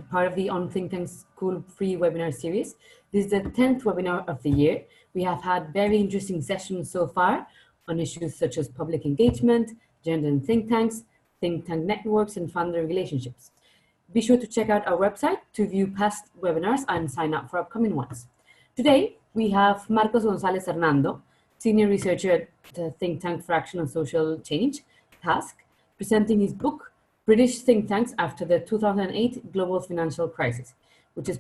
part of the On Think Tank School free webinar series. This is the 10th webinar of the year. We have had very interesting sessions so far on issues such as public engagement, gender and think tank networks, and funder relationships. Be sure to check out our website to view past webinars and sign up for upcoming ones. Today, we have Marcos González Hernando, Senior Researcher at the Think Tank for Action on Social Change, TASC, presenting his book, British Think Tanks After the 2008 Global Financial Crisis, which is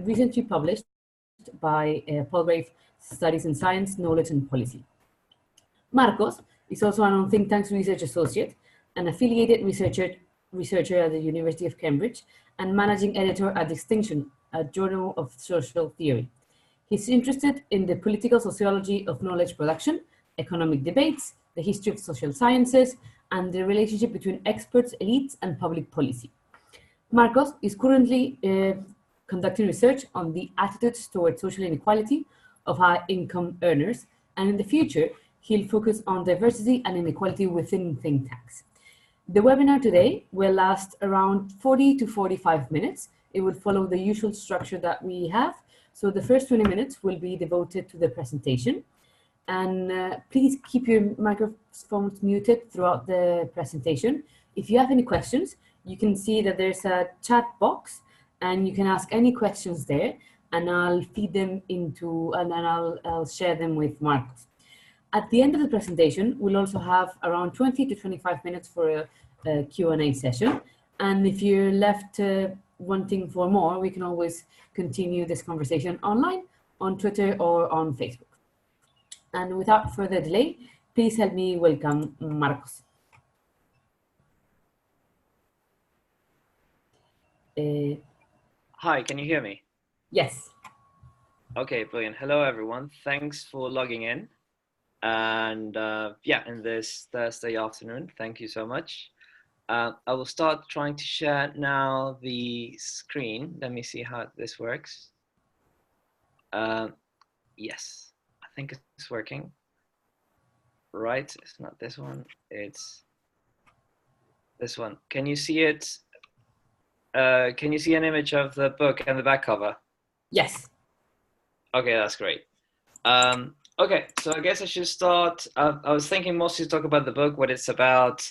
recently published by Palgrave Studies in Science, Knowledge and Policy. Marcos is also an On Think Tanks Research Associate, an affiliated researcher at the University of Cambridge, and managing editor at Distinction, a journal of social theory. He's interested in the political sociology of knowledge production, economic debates, the history of social sciences, and the relationship between experts, elites, and public policy. Marcos is currently conducting research on the attitudes towards social inequality of high-income earners, and in the future, he'll focus on diversity and inequality within think tanks. The webinar today will last around 40 to 45 minutes. It will follow the usual structure that we have. So the first 20 minutes will be devoted to the presentation. And please keep your microphones muted throughout the presentation. If you have any questions, you can see that there's a chat box and you can ask any questions there, and I'll feed them into, and then I'll share them with Marcos. At the end of the presentation, we'll also have around 20 to 25 minutes for a Q&A session. And if you're left wanting for more, we can always continue this conversation online, on Twitter or on Facebook. And without further delay, please help me welcome Marcos. Hi, can you hear me? Yes. Okay, brilliant. Hello, everyone. Thanks for logging in. And yeah, in this Thursday afternoon, thank you so much. I will start trying to share now the screen. Let me see how this works. Yes, I think it's working. Right, it's not this one, it's this one. Can you see it? Can you see an image of the book and the back cover? Yes. Okay, that's great. Okay, so I guess I should start. I was thinking mostly to talk about the book, what it's about,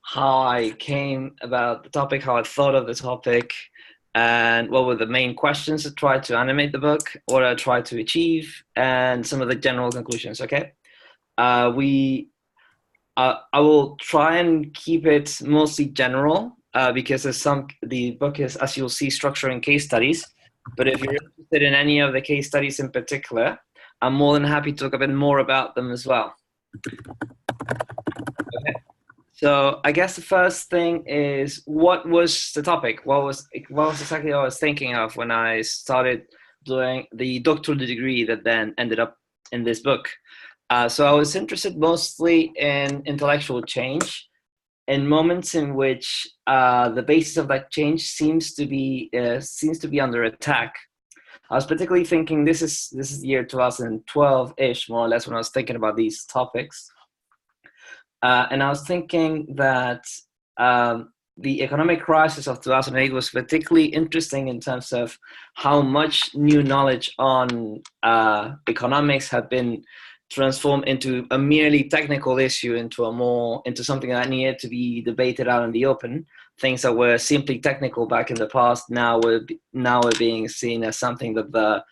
how I came about the topic, how I thought of the topic, and what were the main questions that tried to animate the book, what I tried to achieve, and some of the general conclusions, okay? I will try and keep it mostly general because the book is, as you'll see, structured in case studies. But if you're interested in any of the case studies in particular, I'm more than happy to talk a bit more about them as well. Okay. So I guess the first thing is, what was the topic? What was exactly what I was thinking of when I started doing the doctoral degree that then ended up in this book? So I was interested mostly in intellectual change, in moments in which the basis of that change seems to be under attack. I was particularly thinking, this is the year 2012-ish, more or less, when I was thinking about these topics. And I was thinking that the economic crisis of 2008 was particularly interesting in terms of how much new knowledge on economics had been transformed into a merely technical issue, into something that needed to be debated out in the open. Things that were simply technical back in the past now were being seen as something that the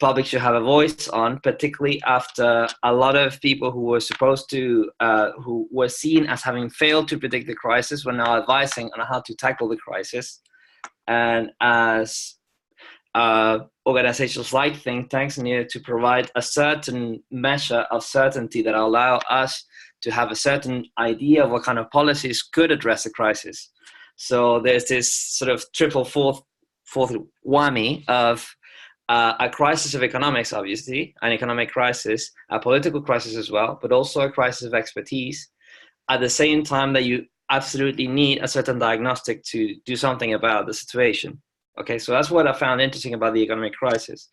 public should have a voice on, particularly after a lot of people who were who were seen as having failed to predict the crisis were now advising on how to tackle the crisis. And as organizations like think tanks needed to provide a certain measure of certainty that allow us to have a certain idea of what kind of policies could address the crisis. So there's this sort of fourth whammy of a crisis of economics, obviously, an economic crisis, a political crisis as well, but also a crisis of expertise, at the same time that you absolutely need a certain diagnostic to do something about the situation. Okay, so that's what I found interesting about the economic crisis.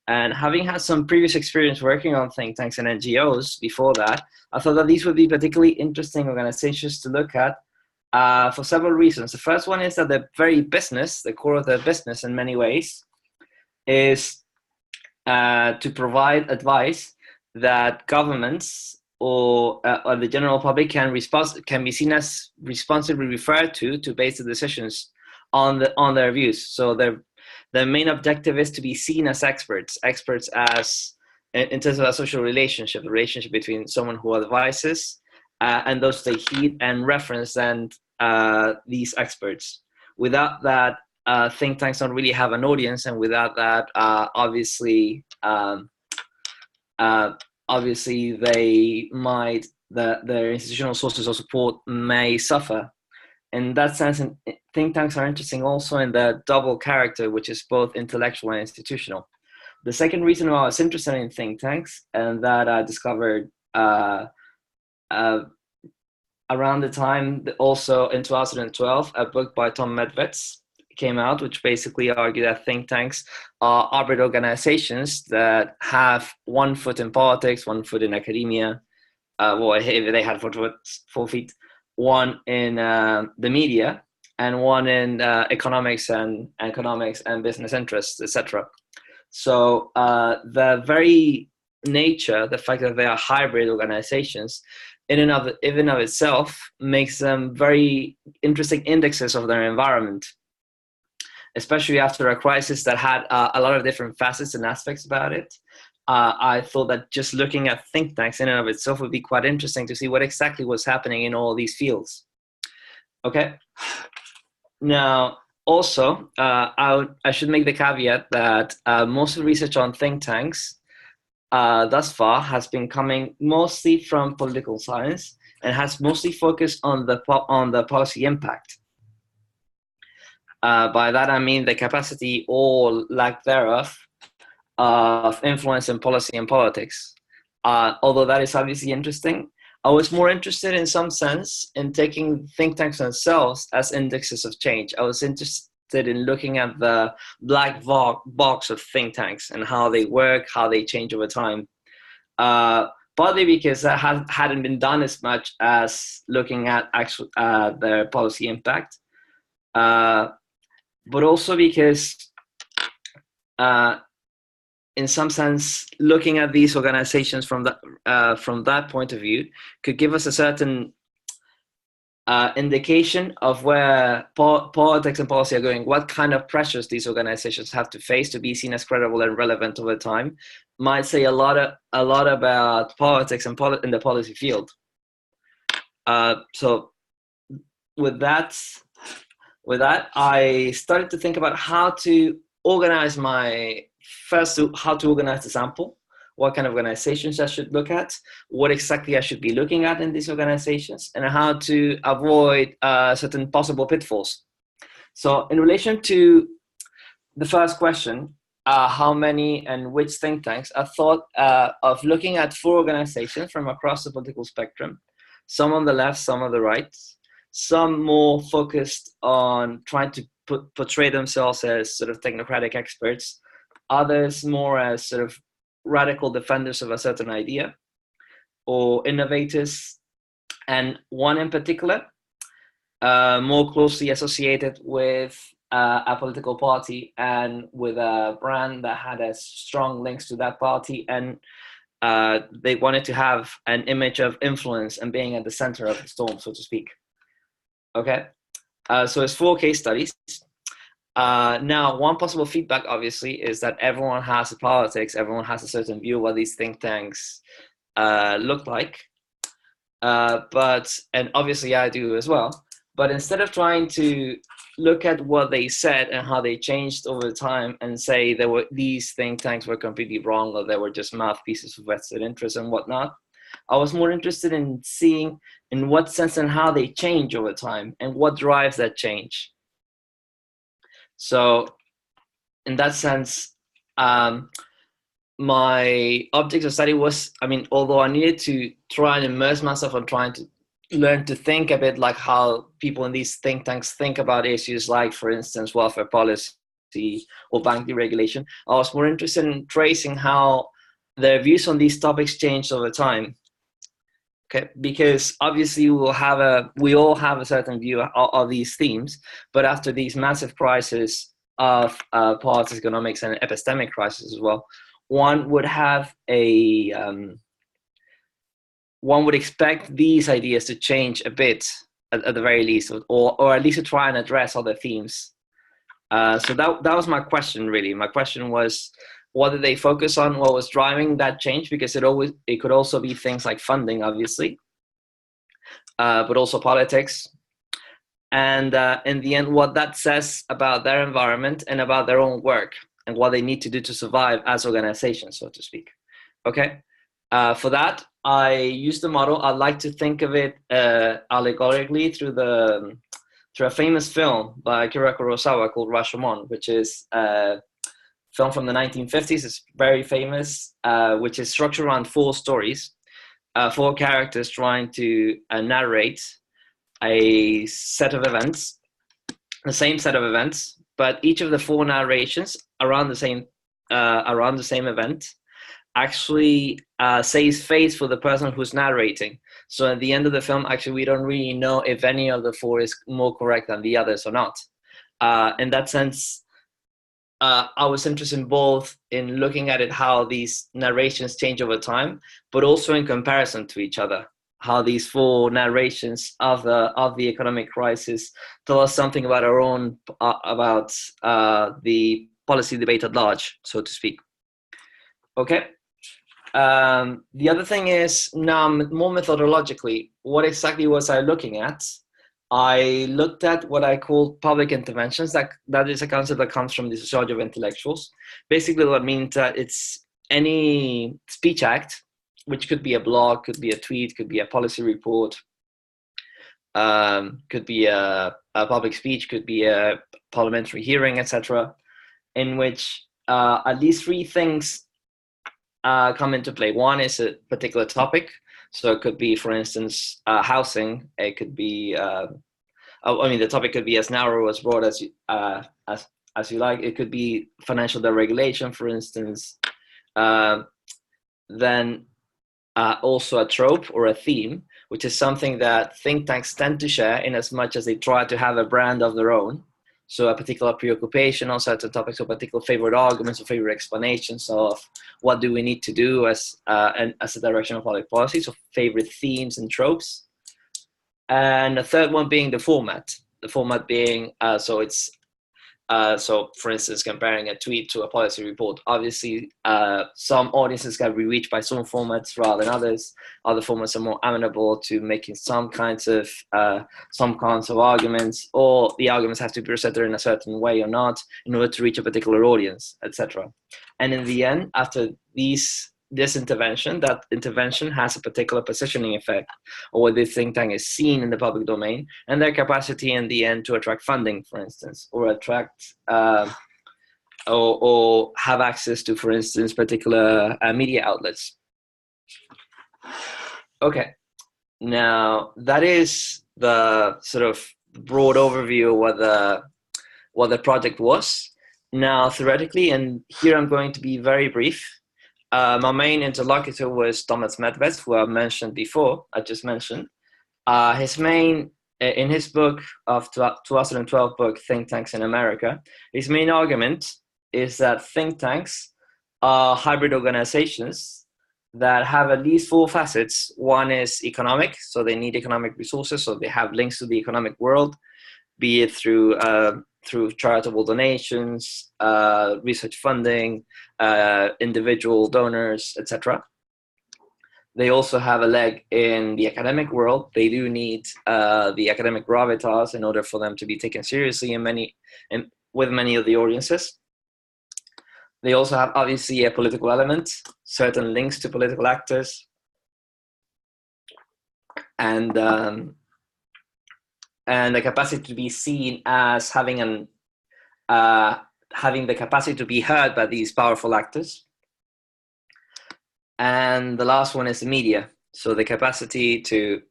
And having had some previous experience working on think tanks and NGOs before that, I thought that these would be particularly interesting organizations to look at for several reasons. The first one is that the very business, the core of the business in many ways, is to provide advice that governments or the general public can be seen as responsibly referred to base the decisions on their views. So their main objective is to be seen as experts as in terms of a social relationship, the relationship between someone who advises and those they heed and reference and these experts. Without that, think tanks don't really have an audience, and without that, obviously they might their institutional sources of support may suffer. In that sense, think tanks are interesting also in their double character, which is both intellectual and institutional. The second reason why I was interested in think tanks, and that I discovered around the time, also in 2012, a book by Tom Medveds came out, which basically argued that think tanks are hybrid organizations that have one foot in politics, one foot in academia. Well, if they had 4 feet, one in the media, and one in economics and business interests, etc. So the very nature, the fact that they are hybrid organizations, in and of itself, makes them very interesting indexes of their environment, especially after a crisis that had a lot of different facets and aspects about it. I thought that just looking at think tanks in and of itself would be quite interesting to see what exactly was happening in all these fields. Okay. Now, also, I should make the caveat that most of the research on think tanks thus far has been coming mostly from political science and has mostly focused on the policy impact. By that I mean the capacity or lack thereof of influence in policy and politics. Although that is obviously interesting, I was more interested in some sense in taking think tanks themselves as indexes of change. I was interested in looking at the black box of think tanks and how they work, how they change over time. Partly because that hadn't been done as much as looking at actual their policy impact, but also because in some sense, looking at these organizations from that point of view could give us a certain indication of where politics and policy are going, what kind of pressures these organizations have to face to be seen as credible and relevant over time. Might say a lot about politics and in the policy field. So with that, I started to think about how to organize how to organize the sample, what kind of organizations I should look at, what exactly I should be looking at in these organizations, and how to avoid certain possible pitfalls. So in relation to the first question, how many and which think tanks, I thought of looking at 4 organizations from across the political spectrum, some on the left, some on the right, some more focused on trying to portray themselves as sort of technocratic experts, others more as sort of radical defenders of a certain idea or innovators, and one in particular more closely associated with a political party and with a brand that had a strong links to that party, and they wanted to have an image of influence and being at the center of the storm, so to speak. Okay, so it's 4 case studies. Now, one possible feedback, obviously, is that everyone has a politics, everyone has a certain view of what these think tanks look like. And obviously I do as well. But instead of trying to look at what they said and how they changed over time and say these think tanks were completely wrong or they were just mouthpieces of vested interest and whatnot, I was more interested in seeing in what sense and how they change over time and what drives that change. So in that sense, my object of study was, although I needed to try and immerse myself on trying to learn to think a bit like how people in these think tanks think about issues like, for instance, welfare policy or bank deregulation, I was more interested in tracing how their views on these topics changed over time. Okay, because obviously we all have a certain view of these themes, but after these massive crises of politics, economics, and epistemic crisis as well, one would have one would expect these ideas to change a bit at the very least, or at least to try and address other themes. So that was my question, really. My question was, what did they focus on? What was driving that change? Because it could also be things like funding, obviously, but also politics. And in the end, what that says about their environment and about their own work and what they need to do to survive as organizations, so to speak. Okay. For that, I use the model. I like to think of it allegorically through a famous film by Akira Kurosawa called Rashomon, which is a film from the 1950s. It's very famous, which is structured around four stories, four characters trying to narrate a set of events, the same set of events, but each of the four narrations around the same event actually saves face for the person who's narrating. So at the end of the film, actually, we don't really know if any of the four is more correct than the others or not. In that sense, I was interested in both in looking at it, how these narrations change over time, but also in comparison to each other, how these four narrations of the economic crisis tell us something about our own, about the policy debate at large, so to speak. Okay. The other thing is, now more methodologically, what exactly was I looking at? I looked at what I call public interventions. That is a concept that comes from the sociology of intellectuals. Basically, what means that it's any speech act, which could be a blog, could be a tweet, could be a policy report, could be a public speech, could be a parliamentary hearing, etc., in which at least three things come into play. One is a particular topic. So it could be, for instance, housing. It could be, the topic could be as narrow, as broad as you like. It could be financial deregulation, for instance. Then also a trope or a theme, which is something that think tanks tend to share in as much as they try to have a brand of their own. So a particular preoccupation on certain topics, or particular favorite arguments or favorite explanations of what do we need to do as a direction of public policy. So favorite themes and tropes. And the third one being the format. The format being, so for instance, comparing a tweet to a policy report, obviously some audiences can be reached by some formats rather than others. Other formats are more amenable to making some kinds of arguments, or the arguments have to be presented in a certain way or not in order to reach a particular audience, etc. And in the end, after this intervention, that intervention has a particular positioning effect, or what the think tank is seen in the public domain, and their capacity in the end to attract funding, for instance, or attract or have access to, for instance, particular media outlets. Okay, now that is the sort of broad overview of what the project was. Now, theoretically, and here I'm going to be very brief. My main interlocutor was Thomas Medved, who I mentioned before. I just mentioned in his book of 2012 book, Think Tanks in America, his main argument is that think tanks are hybrid organizations that have at least four facets. One is economic, so they need economic resources, so they have links to the economic world, be it through charitable donations, research funding, individual donors, etc. They also have a leg in the academic world. They do need the academic gravitas in order for them to be taken seriously with many of the audiences. They also have, obviously, a political element, certain links to political actors, and the capacity to be seen as having the capacity to be heard by these powerful actors. And the last one is the media. So the capacity to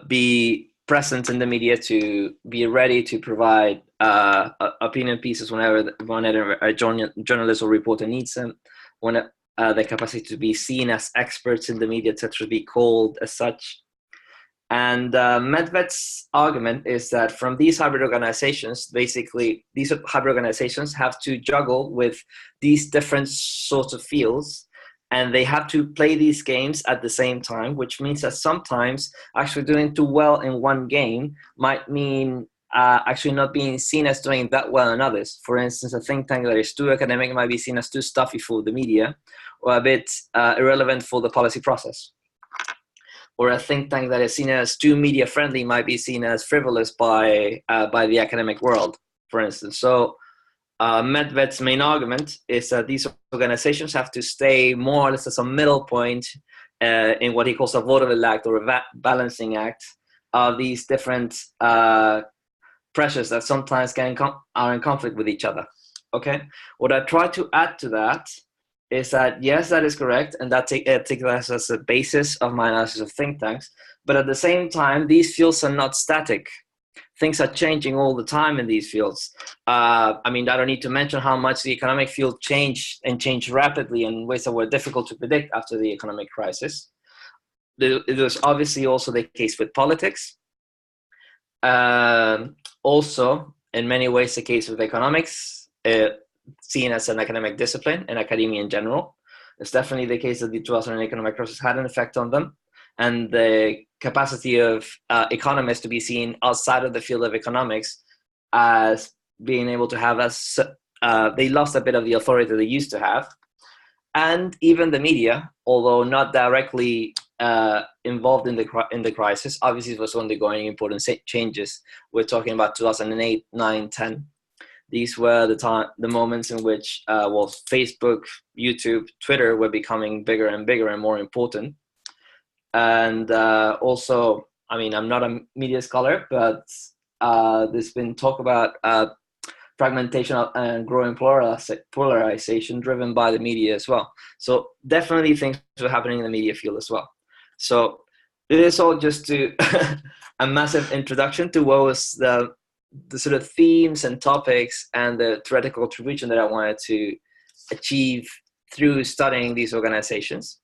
be present in the media, to be ready to provide opinion pieces whenever a journalist or reporter needs them, the capacity to be seen as experts in the media, etc., to be called as such. And Medved's argument is that from these hybrid organizations, basically, these hybrid organizations have to juggle with these different sorts of fields, and they have to play these games at the same time, which means that sometimes actually doing too well in one game might mean actually not being seen as doing that well in others. For instance, a think tank that is too academic might be seen as too stuffy for the media, or a bit irrelevant for the policy process. Or a think tank that is seen as too media friendly might be seen as frivolous by the academic world, for instance. So Medved's main argument is that these organizations have to stay more or less as a middle point in what he calls a vaudeville act, or a balancing act of these different pressures that sometimes are in conflict with each other. Okay, what I try to add to that is that, yes, that is correct, and that take that as a basis of my analysis of think tanks. But at the same time, these fields are not static. Things are changing all the time in these fields. I mean, I don't need to mention how much the economic field changed, and changed rapidly in ways that were difficult to predict after the economic crisis. It was obviously also the case with politics. Also, in many ways, the case with economics, seen as an academic discipline and academia in general. It's definitely the case that the 2008 economic crisis had an effect on them, and the capacity of economists to be seen outside of the field of economics as being able to have they lost a bit of the authority they used to have. And even the media, although not directly involved in the crisis, obviously it was undergoing important changes. We're talking about 2008, 9, 10. These were the moments in which Facebook, YouTube, Twitter were becoming bigger and bigger and more important. And also, I mean, I'm not a media scholar, but there's been talk about fragmentation and growing polarization driven by the media as well. So definitely things were happening in the media field as well. So this is all just to a massive introduction to what was the sort of themes and topics and the theoretical contribution that I wanted to achieve through studying these organizations.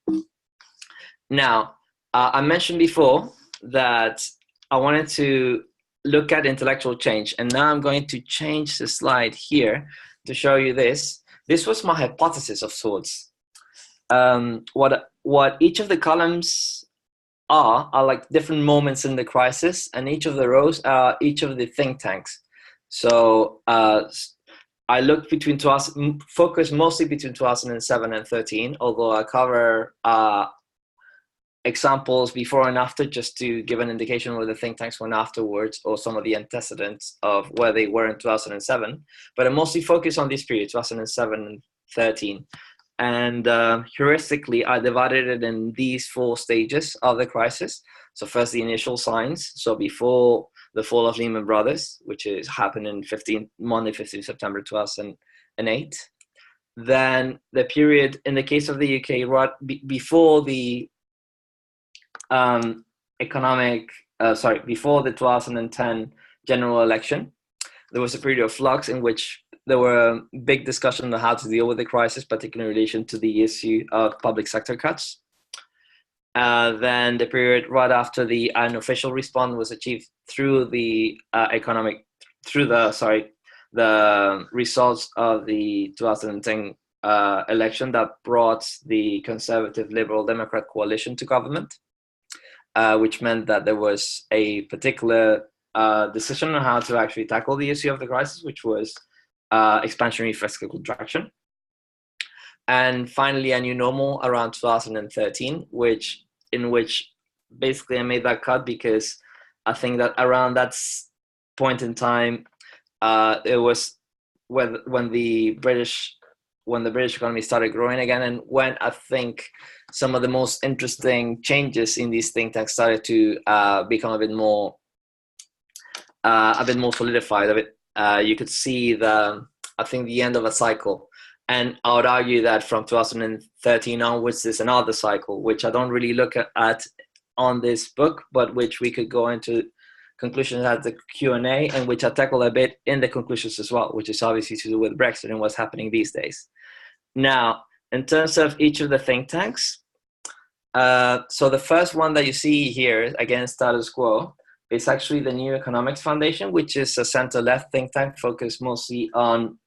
Now, I mentioned before that I wanted to look at intellectual change, and now I'm going to change the slide here to show you this. This was my hypothesis of sorts. What each of the columns are like different moments in the crisis, and each of the rows are each of the think tanks. So I looked focused mostly between 2007 and 13, although I cover examples before and after, just to give an indication where the think tanks went afterwards, or some of the antecedents of where they were in 2007. But I mostly focus on this period, 2007 and 13. And heuristically, I divided it in these 4 stages of the crisis. So first, the initial signs. So before the fall of Lehman Brothers, which happened in Monday, 15 September 2008. Then the period, in the case of the UK, right before the before the 2010 general election, there was a period of flux in which there were big discussions on how to deal with the crisis, particularly in relation to the issue of public sector cuts. Then the period right after the unofficial response was achieved through the the results of the 2010 election that brought the Conservative Liberal Democrat coalition to government, which meant that there was a particular decision on how to actually tackle the issue of the crisis, which was expansionary fiscal contraction. And finally, a new normal around 2013, in which basically I made that cut because I think that around that point in time, it was when the British economy started growing again, and when I think some of the most interesting changes in these think tanks started to become a bit more solidified. You could see the end of a cycle. And I would argue that from 2013 onwards, there's another cycle, which I don't really look at on this book, but which we could go into conclusions at the Q&A, and which I tackle a bit in the conclusions as well, which is obviously to do with Brexit and what's happening these days. Now, in terms of each of the think tanks, so the first one that you see here, against status quo, is actually the New Economics Foundation, which is a center-left think tank focused mostly on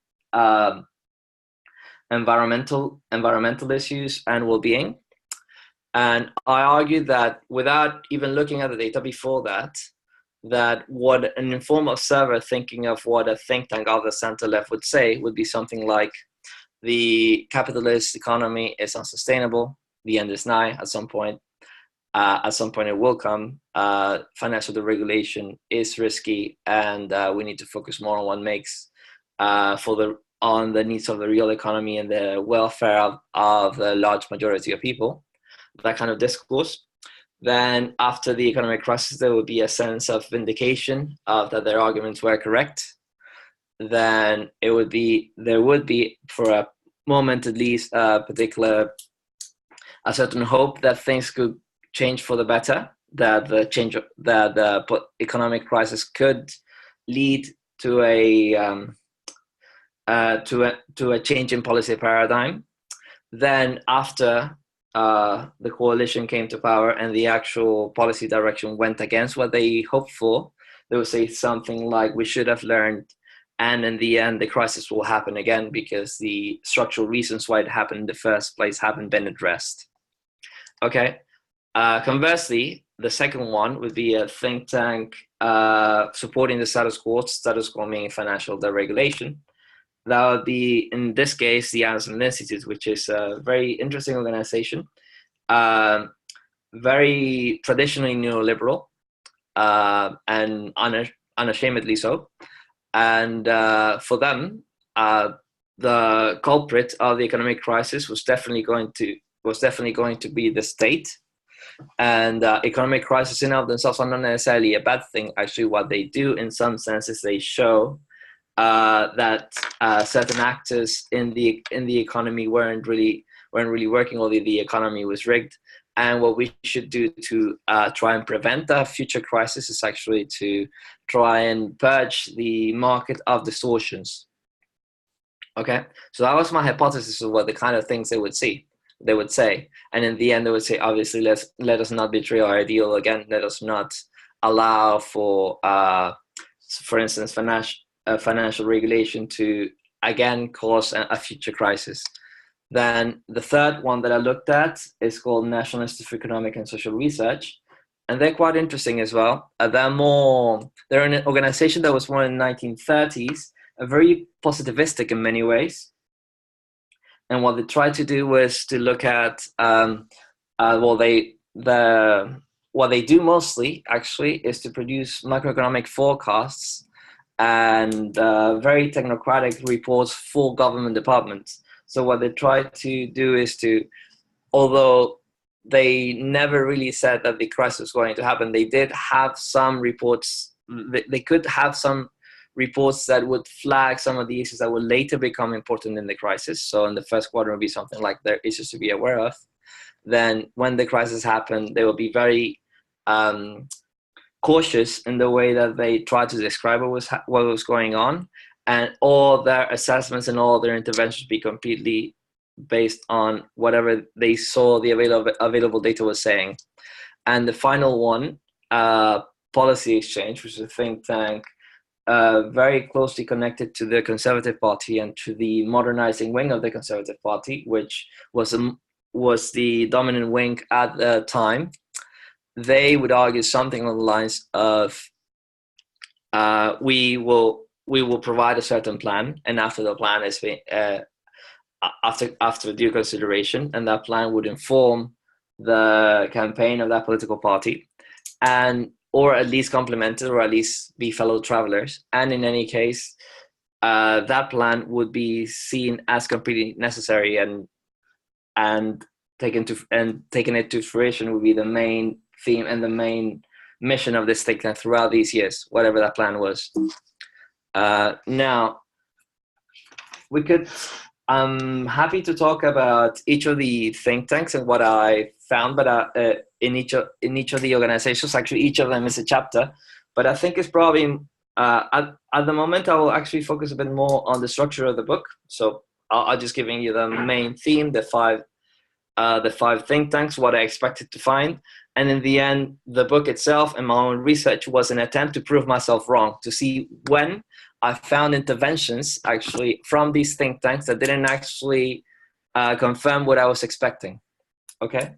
environmental issues and well-being. And I argue that without even looking at the data before that, that what an informed observer thinking of what a think tank of the center-left would say would be something like, the capitalist economy is unsustainable, the end is nigh at some point. At some point it will come. Financial deregulation is risky, and we need to focus more on what makes on the needs of the real economy and the welfare of the large majority of people. That kind of discourse. Then after the economic crisis, there would be a sense of vindication of that their arguments were correct. Then there would be for a moment at least a certain hope that things could change for the better, that the economic crisis could lead to a change in policy paradigm. Then after the coalition came to power and the actual policy direction went against what they hoped for, they would say something like, we should have learned, and in the end the crisis will happen again because the structural reasons why it happened in the first place haven't been addressed. Okay. Conversely, the second one would be a think tank supporting the status quo meaning financial deregulation. That would be, in this case, the Anderson Institute, which is a very interesting organization, very traditionally neoliberal, and unashamedly so. And for them, the culprit of the economic crisis was definitely going to be the state. And economic crises in and of themselves are not necessarily a bad thing. Actually, what they do in some senses, they show that certain actors in the economy weren't really working, or the economy was rigged. And what we should do to try and prevent a future crisis is actually to try and purge the market of distortions. Okay, so that was my hypothesis of what the kind of things they would say. And in the end, they would say, obviously, let us not betray our ideal again. Let us not allow for instance, financial regulation to again cause a future crisis. Then the third one that I looked at is called National Institute for Economic and Social Research, and they're quite interesting as well. They're an organization that was born in the 1930s, very positivistic in many ways. And what they tried to do was to look at what they do mostly actually is to produce macroeconomic forecasts and very technocratic reports for government departments. So what they tried to do is to, although they never really said that the crisis was going to happen, they did have some reports. They could have some reports that would flag some of the issues that would later become important in the crisis. So in the first quarter would be something like there are issues to be aware of. Then when the crisis happened, they will be very cautious in the way that they try to describe what was going on, and all their assessments and all their interventions be completely based on whatever they saw the available data was saying. And the final one, Policy Exchange, which is a think tank very closely connected to the Conservative Party and to the modernizing wing of the Conservative Party, which was the dominant wing at the time. They would argue something along the lines of, we will provide a certain plan, and after the plan is after due consideration, and that plan would inform the campaign of that political party, or at least complement it, or at least be fellow travelers. And in any case, that plan would be seen as completely necessary, and taking it to fruition would be the main theme and the main mission of this think tank throughout these years, whatever that plan was. Now, I'm happy to talk about each of the think tanks and what I found, but in each of the organizations, actually each of them is a chapter. But I think it's probably at the moment I will actually focus a bit more on the structure of the book. So I'll just giving you the main theme, the five think tanks, what I expected to find. And in the end, the book itself and my own research was an attempt to prove myself wrong, to see when I found interventions actually from these think tanks that didn't actually confirm what I was expecting. Okay,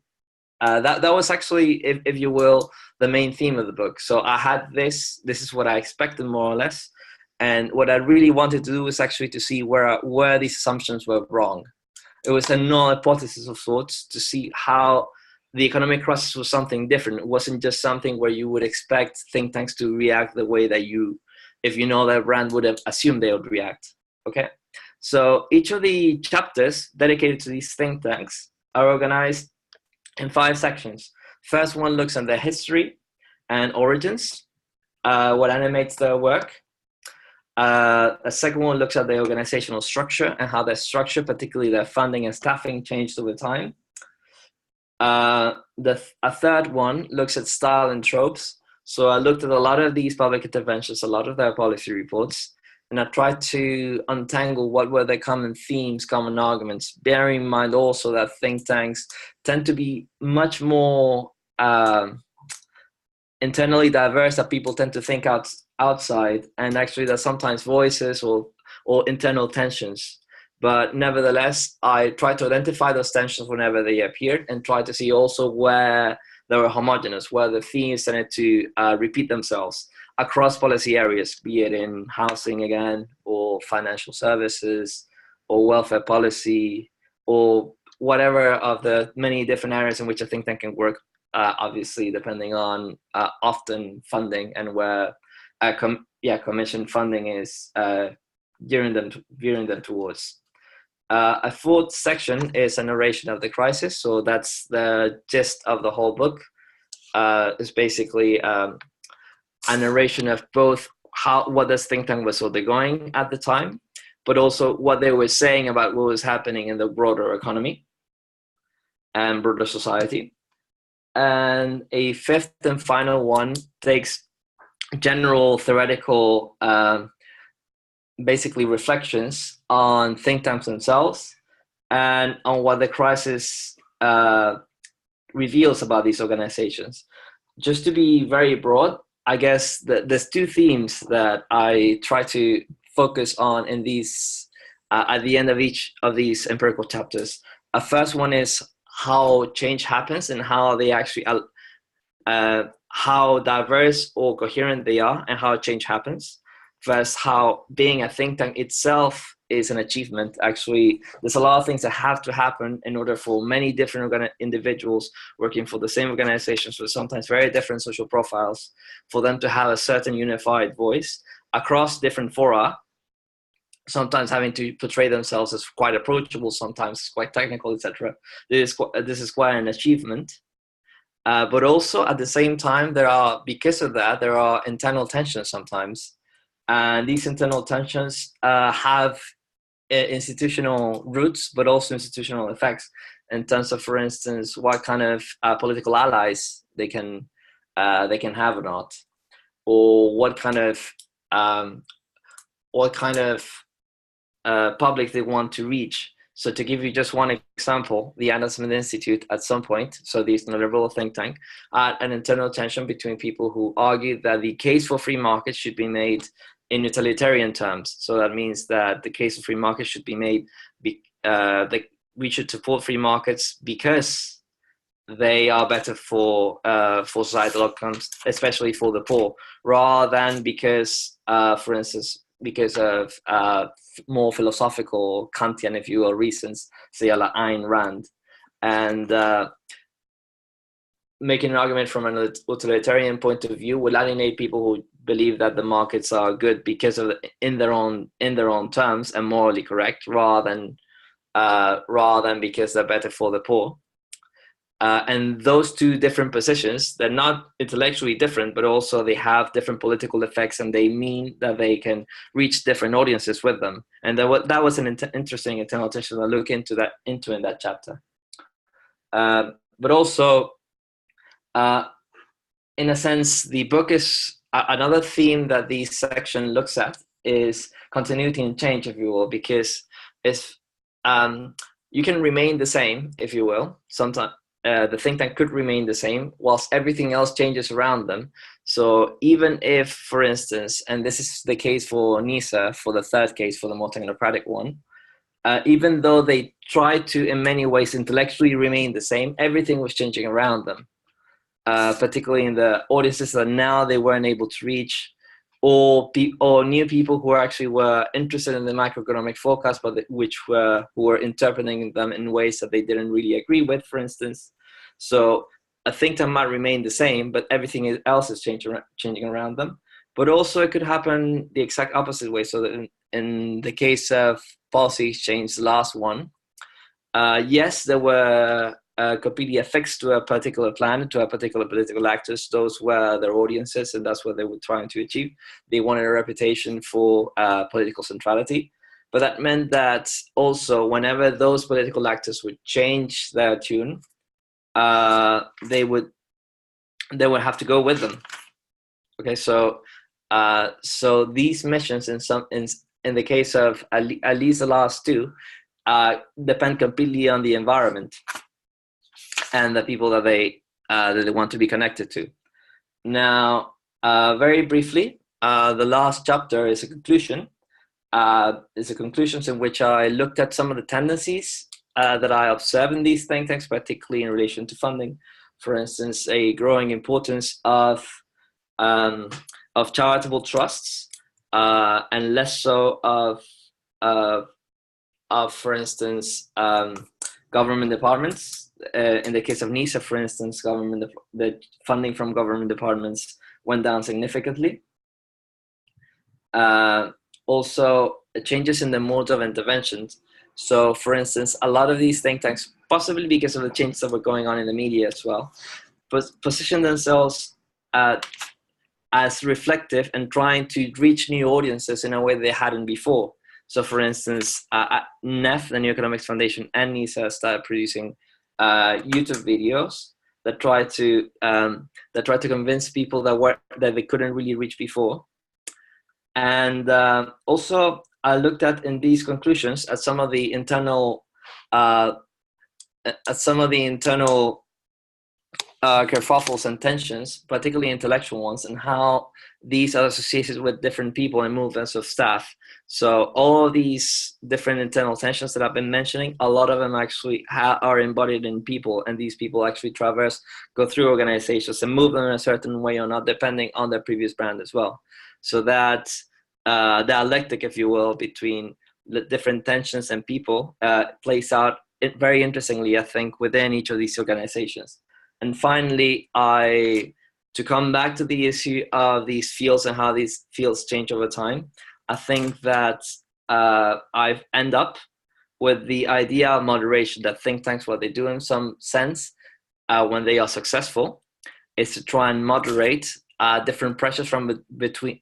that was actually, if you will, the main theme of the book. So I had this is what I expected more or less. And what I really wanted to do was actually to see where these assumptions were wrong. It was a null hypothesis of sorts to see how the economic crisis was something different. It wasn't just something where you would expect think tanks to react the way that if you know that brand, would have assumed they would react. Okay, so each of the chapters dedicated to these think tanks are organized in 5 sections. First one looks at their history and origins, what animates their work. A second one looks at the organizational structure and how their structure, particularly their funding and staffing, changed over time. A third one looks at style and tropes. So I looked at a lot of these public interventions, a lot of their policy reports, and I tried to untangle what were their common themes, common arguments, bearing in mind also that think tanks tend to be much more internally diverse, that people tend to think outside, and actually there's sometimes voices or internal tensions. But nevertheless, I tried to identify those tensions whenever they appeared and try to see also where they were homogeneous, where the themes tended to repeat themselves across policy areas, be it in housing again, or financial services, or welfare policy, or whatever of the many different areas in which a think tank can work, obviously depending on often funding and where commission funding is gearing them towards. A fourth section is a narration of the crisis. So that's the gist of the whole book. It's basically a narration of both what this think tank was undergoing at the time, but also what they were saying about what was happening in the broader economy and broader society. And a fifth and final one takes general theoretical basically reflections on think tanks themselves and on what the crisis reveals about these organizations. Just to be very broad, I guess there's 2 themes that I try to focus on in these at the end of each of these empirical chapters. A first one is how change happens and how they actually how diverse or coherent they are and how change happens. First, how being a think tank itself is an achievement. Actually, there's a lot of things that have to happen in order for many different individuals working for the same organizations with sometimes very different social profiles, for them to have a certain unified voice across different fora, sometimes having to portray themselves as quite approachable, sometimes quite technical, etc. This is quite an achievement. But also at the same time, because of that, there are internal tensions sometimes. And these internal tensions have institutional roots, but also institutional effects in terms of, for instance, what kind of political allies they can have or not, or what kind of public they want to reach. So to give you just one example, the Adam Smith Institute at some point, so the Eastern Liberal think tank, had an internal tension between people who argued that the case for free markets should be made in utilitarian terms. So that means that the case of free markets should be made, that we should support free markets because they are better for societal outcomes, especially for the poor, rather than because, for instance, because of more philosophical Kantian, if you will, reasons, say like Ayn Rand, and making an argument from an utilitarian point of view will alienate people who believe that the markets are good because of in their own terms and morally correct, rather than because they're better for the poor. And those 2 different positions, they're not intellectually different, but also they have different political effects, and they mean that they can reach different audiences with them. And that was an interesting internal tension I look into in that chapter. But also, in a sense, the book is another theme that this section looks at is continuity and change, if you will, because you can remain the same, if you will. Sometimes the think tank could remain the same whilst everything else changes around them. So even if, for instance, and this is the case for NISA, for the third case, for the more technocratic one, even though they tried to, in many ways, intellectually remain the same, everything was changing around them, particularly in the audiences that now they weren't able to reach, or new people who actually were interested in the macroeconomic forecast, but who were interpreting them in ways that they didn't really agree with, for instance. So a think tank might remain the same, but everything else is changing around them. But also it could happen the exact opposite way. So that in the case of policy exchange, the last one, yes, there were completely affixed to a particular plan, to a particular political actors. Those were their audiences, and that's what they were trying to achieve. They wanted a reputation for political centrality. But that meant that also whenever those political actors would change their tune, they would have to go with them. Okay, so these missions in the case of at least the last two depend completely on the environment and the people that they want to be connected to. Now, very briefly, the last chapter is a conclusion. In which I looked at some of the tendencies that I observe in these think tanks, particularly in relation to funding. For instance, a growing importance of charitable trusts, and less so of for instance, government departments. In the case of NISA, for instance, the funding from government departments went down significantly. Also, changes in the modes of interventions. So, for instance, a lot of these think tanks, possibly because of the changes that were going on in the media as well, position themselves as reflective and trying to reach new audiences in a way they hadn't before. So, for instance, NEF, the New Economics Foundation, and NISA started producing YouTube videos that try to convince people that they couldn't really reach before. And also, I looked at in these conclusions at some of the internal kerfuffles and tensions, particularly intellectual ones, and how these are associated with different people and movements of staff. So all of these different internal tensions that I've been mentioning, a lot of them actually are embodied in people, and these people actually go through organizations and move them in a certain way or not, depending on their previous brand as well. So that dialectic, if you will, between the different tensions and people plays out very interestingly, I think, within each of these organizations. And finally, to come back to the issue of these fields and how these fields change over time, I think that I've end up with the idea of moderation, that think tanks, what they do in some sense when they are successful, is to try and moderate different pressures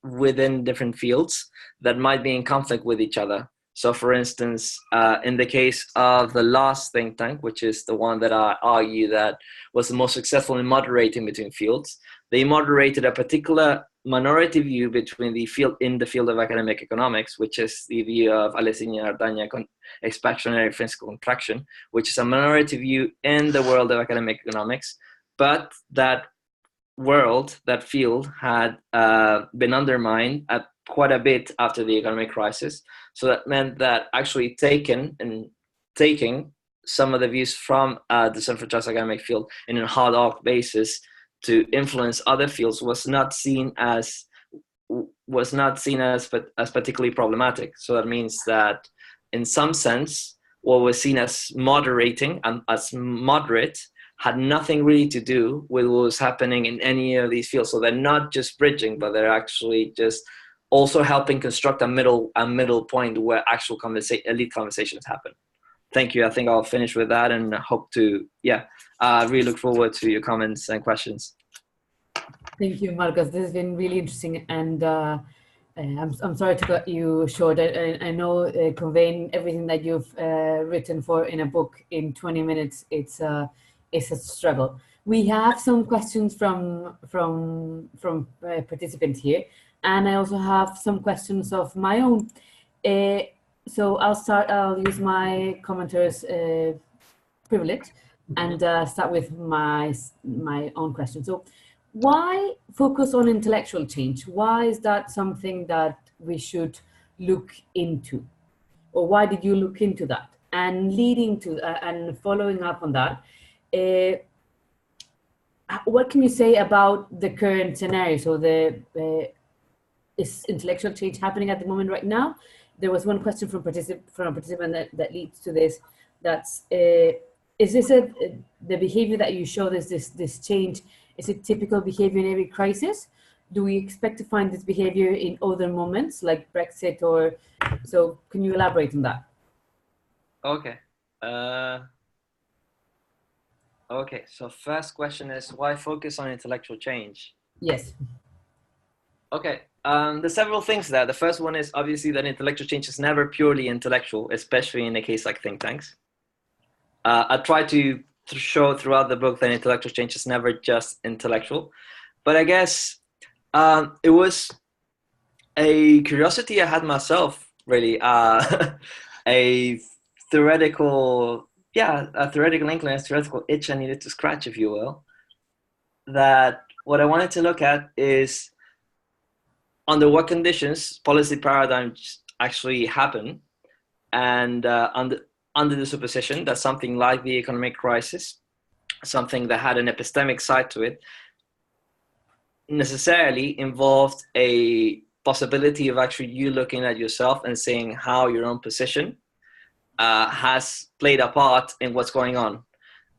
within different fields that might be in conflict with each other. So, for instance, in the case of the last think tank, which is the one that I argue that was the most successful in moderating between fields, they moderated a particular minority view in the field of academic economics, which is the view of Alessina Ardagna, expansionary fiscal contraction, which is a minority view in the world of academic economics, but that field had been undermined quite a bit after the economic crisis. So that meant that actually taking some of the views from the disenfranchised academic field in a hard hoc basis to influence other fields was not seen as particularly problematic. So that means that in some sense, what was seen as moderating and as moderate had nothing really to do with what was happening in any of these fields. So they're not just bridging, but they're actually just also helping construct a middle point where actual elite conversations happen. Thank you. I think I'll finish with that, and hope to really look forward to your comments and questions. Thank you, Marcos. This has been really interesting, and I'm sorry to cut you short. I know conveying everything that you've written in a book in 20 minutes, it's a struggle. We have some questions from participants here, and I also have some questions of my own. So I'll use my commentator's privilege and start with my own question. So why focus on intellectual change? Why is that something that we should look into? Or why did you look into that? And leading to and following up on that, what can you say about the current scenario? So is intellectual change happening at the moment right now? There was one question from a participant that leads to this. That's is this the behavior that you show this change? Is it typical behavior in every crisis? Do we expect to find this behavior in other moments like Brexit or so? Can you elaborate on that? Okay. Okay. So first question is why focus on intellectual change? Yes. Okay. There's several things there. The first one is obviously that intellectual change is never purely intellectual, especially in a case like think tanks. I try to show throughout the book that intellectual change is never just intellectual, but I guess it was a curiosity I had myself, really, a theoretical inclination, theoretical itch I needed to scratch, if you will. That what I wanted to look at is under what conditions policy paradigms actually happen, and under the supposition that something like the economic crisis, something that had an epistemic side to it, necessarily involved a possibility of actually you looking at yourself and seeing how your own position has played a part in what's going on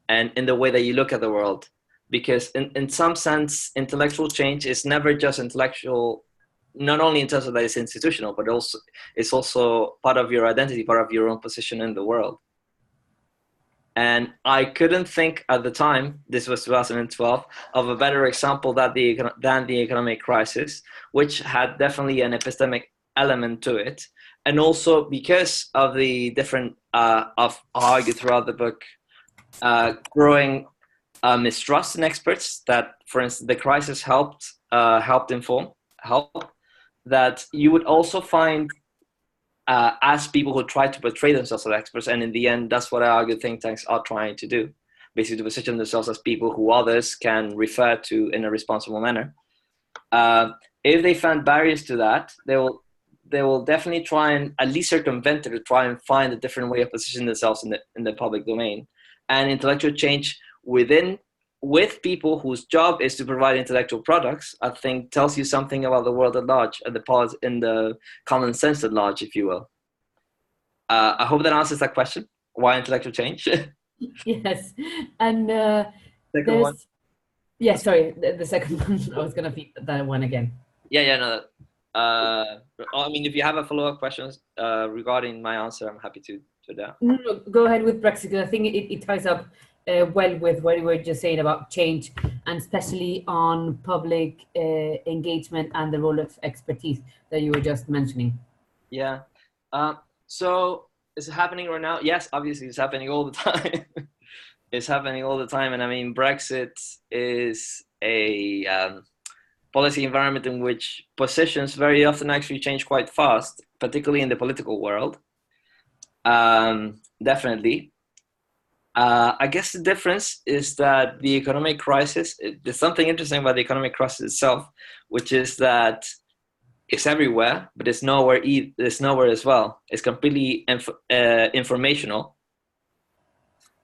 and in the way that you look at the world. Because in some sense, intellectual change is never just intellectual, not only in terms of that it's institutional, but also it's also part of your identity, part of your own position in the world. And I couldn't think at the time, this was 2012, of a better example than the economic crisis, which had definitely an epistemic element to it. And also because of the different, of argue throughout the book, growing mistrust in experts that, for instance, the crisis helped that you would also find as people who try to portray themselves as experts, and in the end, that's what I argue think tanks are trying to do, basically to position themselves as people who others can refer to in a responsible manner. If they find barriers to that, they will definitely try and at least circumvent it to try and find a different way of positioning themselves in the public domain. And intellectual change with people whose job is to provide intellectual products, I think tells you something about the world at large and in the common sense at large, if you will. I hope that answers that question. Why intellectual change? Yes. And second one. Yeah, sorry, the second one. I was going to feed that one again. Yeah, no. I mean, if you have a follow-up questions regarding my answer, I'm happy to that. No, go ahead with Brexit. I think it ties up well with what you were just saying about change, and especially on public engagement and the role of expertise that you were just mentioning. Yeah. So is it happening right now? Yes, obviously it's happening all the time. It's happening all the time. And I mean, Brexit is a policy environment in which positions very often actually change quite fast, particularly in the political world. Definitely. I guess the difference is that the economic crisis, there's something interesting about the economic crisis itself, which is that it's everywhere, but it's nowhere as well. It's completely informational.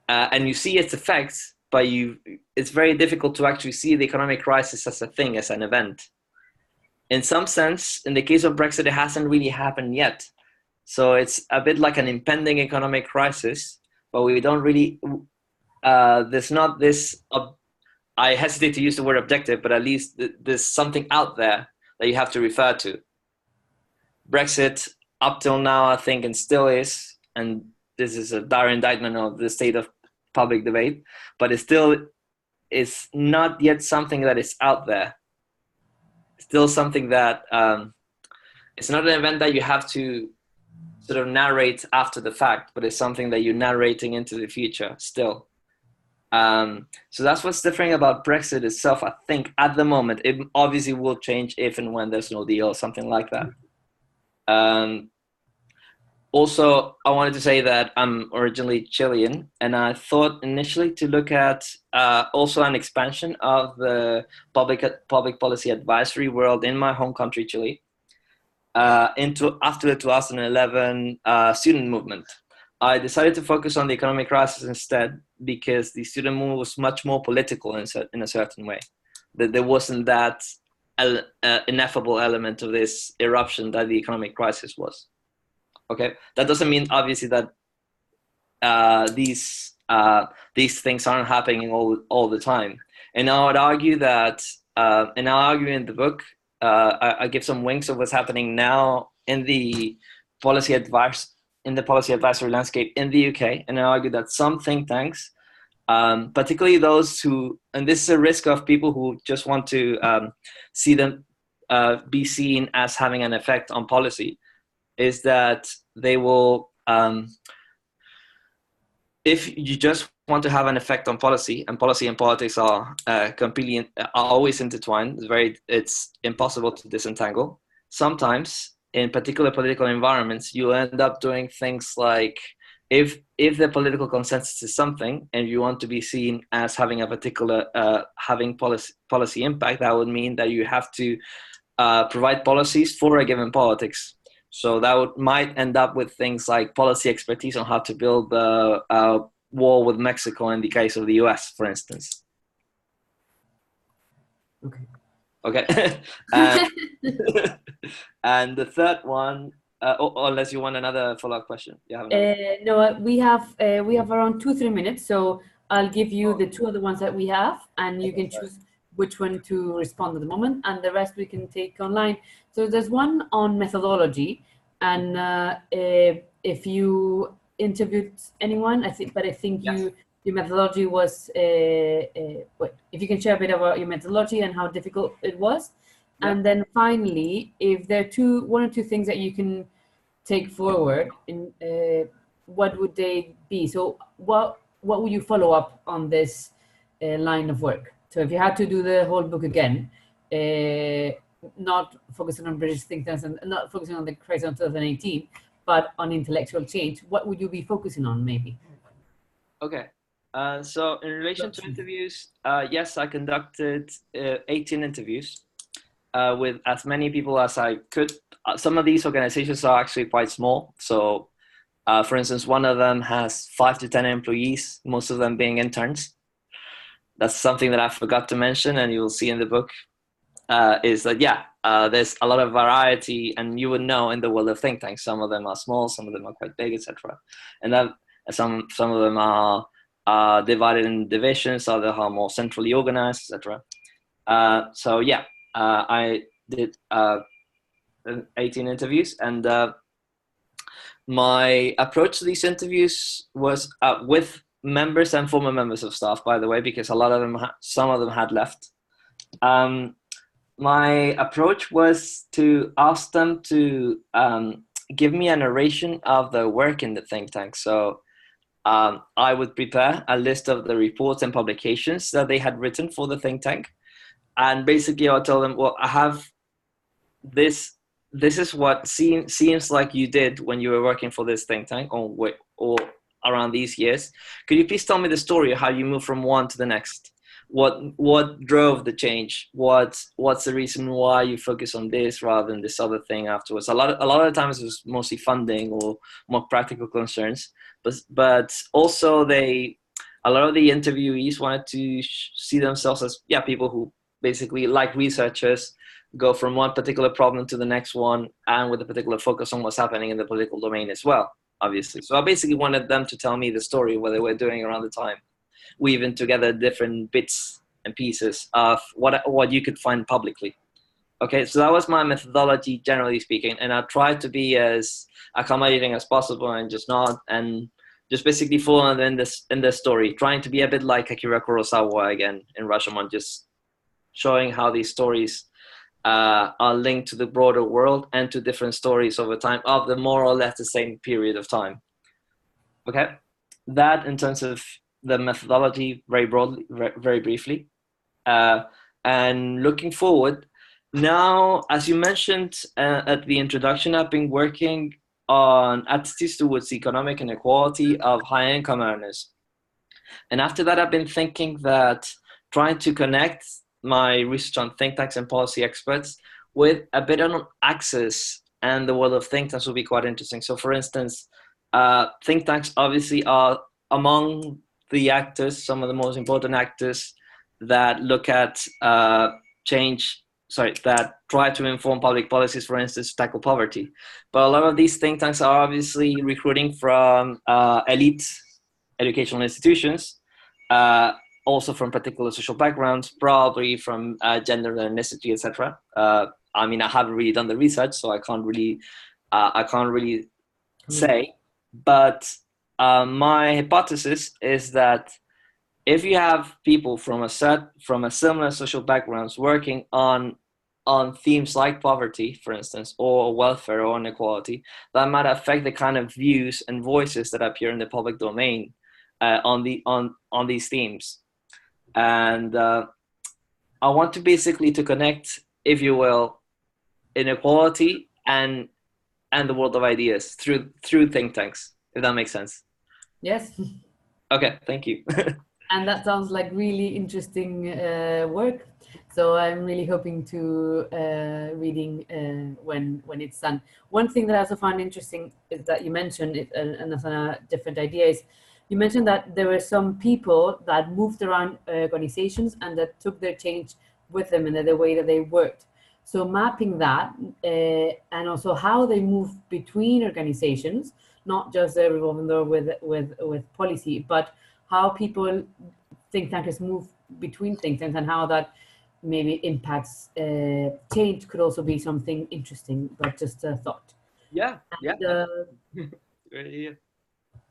And you see its effects, but it's very difficult to actually see the economic crisis as a thing, as an event. In some sense, in the case of Brexit, it hasn't really happened yet. So it's a bit like an impending economic crisis, but we don't really, there's not this, I hesitate to use the word objective, but at least there's something out there that you have to refer to. Brexit, up till now, I think, and still is, and this is a dire indictment of the state of public debate, but it's not yet something that is out there. Still something that, it's not an event that you have to sort of narrate after the fact, but it's something that you're narrating into the future still. So that's what's different about Brexit itself, I think, at the moment. It obviously will change if and when there's no deal or something like that. Also, I wanted to say that I'm originally Chilean, and I thought initially to look at also an expansion of the public policy advisory world in my home country, Chile, into after the 2011 student movement. I decided to focus on the economic crisis instead because the student movement was much more political in a certain way. That there wasn't that ineffable element of this eruption that the economic crisis was. Okay, that doesn't mean obviously that these things aren't happening all the time. And I would argue that, and I'll argue in the book, I give some winks of what's happening now in the policy advisory landscape in the UK, and I argue that some think tanks, particularly those who, and this is a risk of people who just want to see them be seen as having an effect on policy, is that they will, if you just want to have an effect on policy, and policy and politics are always intertwined. It's impossible to disentangle. Sometimes, in particular political environments, you end up doing things like, if the political consensus is something, and you want to be seen as having a particular having policy impact, that would mean that you have to provide policies for a given politics. So that might end up with things like policy expertise on how to build a wall with Mexico in the case of the US, for instance. Okay. And the third one, unless you want another follow-up question. No, we have around 2-3 minutes, so I'll give you the two other ones that we have, and you can choose which one to respond at the moment, and the rest we can take online. So there's one on methodology, and if you interviewed anyone, I think yes. Your methodology was, if you can share a bit about your methodology and how difficult it was. Yep. And then finally, if there are one or two things that you can take forward, what would they be? So what would you follow up on this line of work? So if you had to do the whole book again, not focusing on British think tanks and not focusing on the crisis of 2018, but on intellectual change, what would you be focusing on maybe? Okay. So in relation to interviews, yes, I conducted 18 interviews with as many people as I could. Some of these organizations are actually quite small. So for instance, one of them has 5 to 10 employees, most of them being interns. That's something that I forgot to mention, and you will see in the book, is that, there's a lot of variety, and you would know in the world of think tanks, some of them are small, some of them are quite big, etc. And that some of them are divided in divisions, others are more centrally organized, etc. I did 18 interviews, and my approach to these interviews was with members and former members of staff, by the way, because a lot of them, some of them had left. My approach was to ask them to give me a narration of their work in the think tank. So I would prepare a list of the reports and publications that they had written for the think tank. And basically I would tell them, well, I have this is what seems like you did when you were working for this think tank or around these years. Could you please tell me the story of how you moved from one to the next? What drove the change? What's the reason why you focus on this rather than this other thing afterwards? A lot of times it was mostly funding or more practical concerns, but also a lot of the interviewees wanted to see themselves as people who basically, like researchers, go from one particular problem to the next one, and with a particular focus on what's happening in the political domain as well, obviously. So I basically wanted them to tell me the story of what they were doing around the time, weaving together different bits and pieces of what you could find publicly. Okay, so that was my methodology, generally speaking, and I tried to be as accommodating as possible and just basically follow in the story, trying to be a bit like Akira Kurosawa again in Rashomon, just showing how these stories are linked to the broader world and to different stories over time of the more or less the same period of time. Okay, that in terms of the methodology, very broadly, very briefly. And looking forward, now, as you mentioned at the introduction, I've been working on attitudes towards economic inequality of high-income earners. And after that, I've been thinking that trying to connect my research on think tanks and policy experts with a bit on access and the world of think tanks will be quite interesting. So for instance, think tanks obviously are among the actors, some of the most important actors that look at that try to inform public policies, for instance, to tackle poverty. But a lot of these think tanks are obviously recruiting from elite educational institutions, also from particular social backgrounds, probably from gender, ethnicity, etc. I mean, I haven't really done the research, so I can't really say. But my hypothesis is that if you have people from a similar social backgrounds working on themes like poverty, for instance, or welfare or inequality, that might affect the kind of views and voices that appear in the public domain on these themes. And I want to basically to connect, if you will, inequality and the world of ideas through think tanks, if that makes sense. Yes. Okay, thank you. And that sounds like really interesting work. So I'm really hoping to reading when it's done. One thing that I also found interesting is that you mentioned it, and that's a different idea, is you mentioned that there were some people that moved around organizations and that took their change with them in the way that they worked. So mapping that and also how they move between organizations, not just the revolving door with policy, but how people, think tankers, move between think tanks and how that maybe impacts change could also be something interesting, but just a thought. Yeah.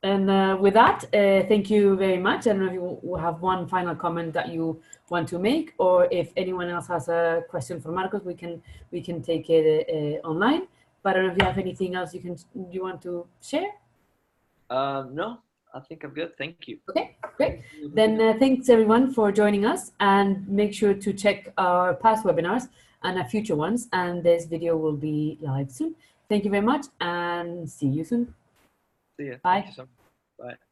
And with that, thank you very much. I don't know if you have one final comment that you want to make, or if anyone else has a question for Marcos, we can take it online. But I don't know if you have anything else you want to share. No, I think I'm good. Thank you. Okay, great. Then thanks everyone for joining us, and make sure to check our past webinars and our future ones. And this video will be live soon. Thank you very much, and see you soon. See ya. Bye. Thank you so much. Bye.